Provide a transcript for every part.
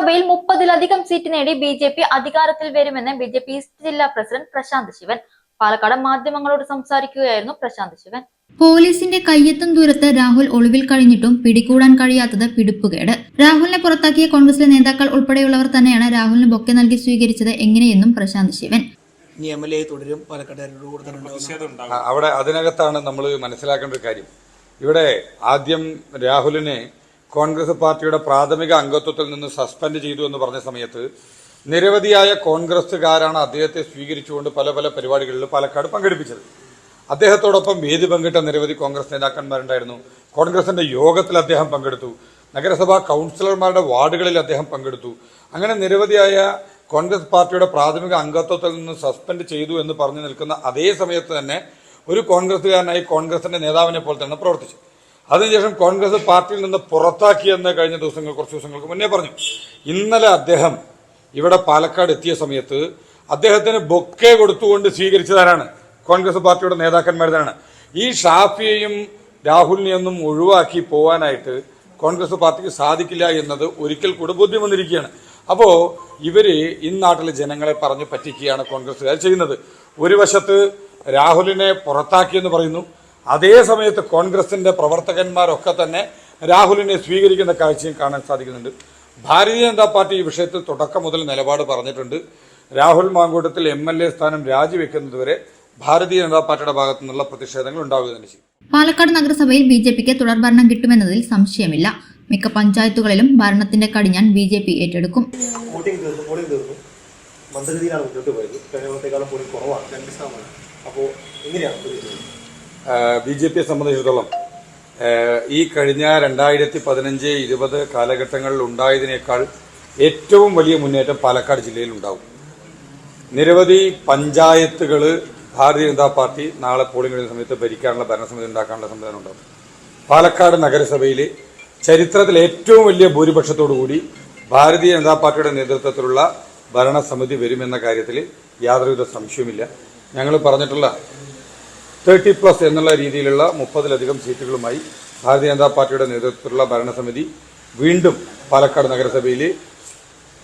നഗരസഭയിൽ 30-ലധികം സീറ്റ് നേടി ബി.ജെ.പി അധികാരത്തിൽ വരുമെന്ന് ബി.ജെ.പി ഈസ്റ്റ് ജില്ലാ പ്രസിഡന്റ് പ്രശാന്ത് ശിവൻ. പാലക്കാട് മാധ്യമങ്ങളോട് സംസാരിക്കുകയായിരുന്നു പ്രശാന്ത് ശിവൻ. പോലീസിന്റെ കയ്യെത്തും ദൂരത്ത് രാഹുൽ ഒളിവിൽ കഴിഞ്ഞിട്ടും പിടികൂടാൻ കഴിയാത്തത് പിടിപ്പുകേട്. രാഹുലിനെ പുറത്താക്കിയ കോൺഗ്രസിലെ നേതാക്കൾ ഉൾപ്പെടെയുള്ളവർ തന്നെയാണ് രാഹുലിന് ബൊക്കെ നൽകി സ്വീകരിച്ചത് എങ്ങനെയെന്നും പ്രശാന്ത് ശിവൻ. അവിടെ അതിനകത്താണ് നമ്മൾ മനസ്സിലാക്കേണ്ട ഒരു കാര്യം. ഇവിടെ ആദ്യം രാഹുലിനെ കോൺഗ്രസ് പാർട്ടിയുടെ പ്രാഥമിക അംഗത്വത്തിൽ നിന്ന് സസ്പെൻഡ് ചെയ്തു എന്ന് പറഞ്ഞ സമയത്ത് നിരവധിയായ കോൺഗ്രസുകാരാണ് അദ്ദേഹത്തെ സ്വീകരിച്ചുകൊണ്ട് പല പല പരിപാടികളിൽ പാലക്കാട് പങ്കെടുപ്പിച്ചത്. അദ്ദേഹത്തോടൊപ്പം വേദി പങ്കിട്ട നിരവധി കോൺഗ്രസ് നേതാക്കന്മാരുണ്ടായിരുന്നു. കോൺഗ്രസിന്റെ യോഗത്തിൽ അദ്ദേഹം പങ്കെടുത്തു. നഗരസഭാ കൗൺസിലർമാരുടെ വാർഡുകളിൽ അദ്ദേഹം പങ്കെടുത്തു. അങ്ങനെ നിരവധിയായ കോൺഗ്രസ് പാർട്ടിയുടെ പ്രാഥമിക അംഗത്വത്തിൽ നിന്ന് സസ്പെൻഡ് ചെയ്തു എന്ന് പറഞ്ഞു നിൽക്കുന്ന അതേ സമയത്ത് തന്നെ ഒരു കോൺഗ്രസുകാരനായി കോൺഗ്രസിന്റെ നേതാവിനെ പോലെ തന്നെ പ്രവർത്തിച്ചു. അതിനുശേഷം കോൺഗ്രസ് പാർട്ടിയിൽ നിന്ന് പുറത്താക്കിയെന്ന് കഴിഞ്ഞ കുറച്ച് ദിവസങ്ങൾക്ക് മുന്നേ പറഞ്ഞു. ഇന്നലെ അദ്ദേഹം ഇവിടെ പാലക്കാട് എത്തിയ സമയത്ത് അദ്ദേഹത്തിന് ബൊക്കെ കൊടുത്തുകൊണ്ട് സ്വീകരിച്ചതാരാണ്? കോൺഗ്രസ് പാർട്ടിയുടെ നേതാക്കന്മാരാണ്. ഈ ഷാഫിയെയും രാഹുലിനെയൊന്നും ഒഴിവാക്കി പോവാനായിട്ട് കോൺഗ്രസ് പാർട്ടിക്ക് സാധിക്കില്ല എന്നത് ഒരിക്കൽ കൂടെ ബോധ്യം വന്നിരിക്കുകയാണ്. അപ്പോ ഇവര് ഇന്നാട്ടിലെ ജനങ്ങളെ പറഞ്ഞു പറ്റിക്കുകയാണ് കോൺഗ്രസുകാർ ചെയ്യുന്നത്. ഒരു വശത്ത് രാഹുലിനെ പുറത്താക്കിയെന്ന് പറയുന്നു, അതേ സമയത്ത് കോൺഗ്രസിന്റെ പ്രവർത്തകന്മാരൊക്കെ തന്നെ രാഹുലിനെ സ്വീകരിക്കുന്ന കാഴ്ചയും കാണാൻ സാധിക്കുന്നുണ്ട്. ഭാരതീയ ജനതാ പാർട്ടി ഈ വിഷയത്തിൽ തുടക്കം മുതൽ നിലപാട് പറഞ്ഞിട്ടുണ്ട്. രാഹുൽ മാങ്കൂട്ടത്തിൽ MLA സ്ഥാനം രാജിവെക്കുന്നതുവരെ ഭാരതീയ ജനതാ പാർട്ടിയുടെ ഭാഗത്തു നിന്നുള്ള പ്രതിഷേധങ്ങൾ ഉണ്ടാവുക തന്നെ ചെയ്യും. പാലക്കാട് നഗരസഭയിൽ ബി.ജെ.പിക്ക് തുടർഭരണം കിട്ടുമെന്നതിൽ സംശയമില്ല. മിക്ക പഞ്ചായത്തുകളിലും ഭരണത്തിന്റെ കടിഞ്ഞാൻ ബി.ജെ.പി ഏറ്റെടുക്കും. ബി.ജെ.പിയെ സംബന്ധിച്ചിടത്തോളം ഈ കഴിഞ്ഞ 2015-20 കാലഘട്ടങ്ങളിൽ ഉണ്ടായതിനേക്കാൾ ഏറ്റവും വലിയ മുന്നേറ്റം പാലക്കാട് ജില്ലയിൽ ഉണ്ടാവും. നിരവധി പഞ്ചായത്തുകൾ ഭാരതീയ ജനതാ പാർട്ടി നാളെ പോളിംഗ് കഴിയുന്ന സമയത്ത് ഭരിക്കാനുള്ള ഭരണസമിതി ഉണ്ടാക്കാനുള്ള സംവിധാനം ഉണ്ടാവും. പാലക്കാട് നഗരസഭയിൽ ചരിത്രത്തിൽ ഏറ്റവും വലിയ ഭൂരിപക്ഷത്തോടുകൂടി ഭാരതീയ ജനതാ പാർട്ടിയുടെ നേതൃത്വത്തിലുള്ള ഭരണസമിതി വരുമെന്ന കാര്യത്തിൽ യാതൊരുവിധ സംശയവുമില്ല. ഞങ്ങൾ പറഞ്ഞിട്ടുള്ള 30+ എന്നുള്ള രീതിയിലുള്ള 30-ലധികം സീറ്റുകളുമായി ഭാരതീയ ജനതാ പാർട്ടിയുടെ നേതൃത്വത്തിലുള്ള ഭരണസമിതി വീണ്ടും പാലക്കാട് നഗരസഭയിൽ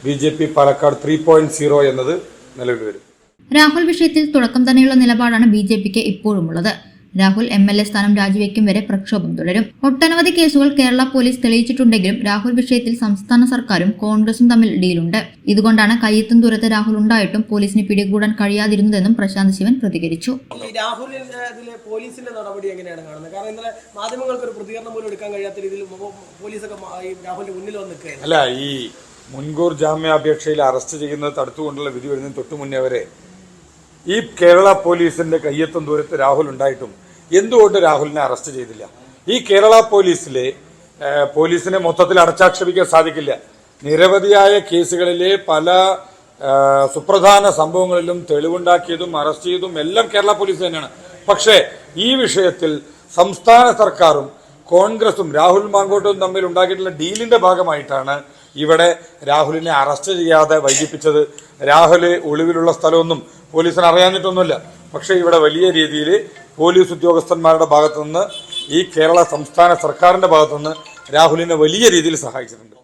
ബി.ജെ.പി പാലക്കാട് 3.0 എന്നത് നിലവിൽ വരും. രാഹുൽ വിഷയത്തിൽ തുടക്കം തന്നെയുള്ള നിലപാടാണ് ബി.ജെ.പിക്ക് ഇപ്പോഴുമുള്ളത്. രാഹുൽ MLA സ്ഥാനം രാജിവെക്കും വരെ പ്രക്ഷോഭം തുടരും. ഒട്ടനവധി കേസുകൾ കേരള പോലീസ് തെളിയിച്ചിട്ടുണ്ടെങ്കിലും രാഹുൽ വിഷയത്തിൽ സംസ്ഥാന സർക്കാരും കോൺഗ്രസും തമ്മിൽ ഡീലുണ്ട്. ഇതുകൊണ്ടാണ് കയ്യെത്തും ദൂരത്ത് രാഹുൽ ഉണ്ടായിട്ടും പോലീസിന് പിടികൂടാൻ കഴിയാതിരുന്നതെന്നും പ്രശാന്ത് ശിവൻ പ്രതികരിച്ചു. പോലീസിന്റെ നടപടി എങ്ങനെയാണ് കാണുന്നത്? കാരണം ഇന്നലെ മാധ്യമങ്ങൾക്ക് ഒരു പ്രതികരണം പോലും എടുക്കാൻ കഴിയാത്ത രീതിയിൽ പോലീസൊക്കെ രാഹുലിന്റെ മുന്നിൽ വന്ന് അല്ല, ഈ മുൻകൂർ ജാമ്യാപേക്ഷയിൽ അറസ്റ്റ് ചെയ്യുന്നത് തടുത്തുകൊണ്ടുള്ള വിധി വരുന്നതിന് തൊട്ടു മുന്നേ വരെ ഈ കേരള പോലീസിന്റെ കയ്യെത്തും ദൂരത്ത് രാഹുൽ ഉണ്ടായിട്ടും എന്തുകൊണ്ട് രാഹുലിനെ അറസ്റ്റ് ചെയ്തില്ല? ഈ കേരള പോലീസിനെ മൊത്തത്തിൽ അടച്ചാക്ഷേപിക്കാൻ സാധിക്കില്ല. നിരവധിയായ കേസുകളിലെ പല സുപ്രധാന സംഭവങ്ങളിലും തെളിവുണ്ടാക്കിയതും അറസ്റ്റ് ചെയ്തതും എല്ലാം കേരള പോലീസ് തന്നെയാണ്. പക്ഷേ ഈ വിഷയത്തിൽ സംസ്ഥാന സർക്കാരും കോൺഗ്രസും രാഹുൽ മാങ്കോട്ടും തമ്മിൽ ഉണ്ടാക്കിയിട്ടുള്ള ഡീലിന്റെ ഭാഗമായിട്ടാണ് ഇവിടെ രാഹുലിനെ അറസ്റ്റ് ചെയ്യാതെ വൈകിപ്പിച്ചത്. രാഹുൽ ഒളിവിലുള്ള സ്ഥലമൊന്നും പോലീസിന് അറിയാഞ്ഞിട്ടൊന്നുമില്ല. പക്ഷേ ഇവിടെ വലിയ രീതിയിൽ പോലീസ് ഉദ്യോഗസ്ഥന്മാരുടെ ഭാഗത്തുനിന്ന് ഈ കേരള സംസ്ഥാന സർക്കാരിന്റെ ഭാഗത്തുനിന്ന് രാഹുലിനെ വലിയ രീതിയിൽ സഹായിച്ചിട്ടുണ്ട്.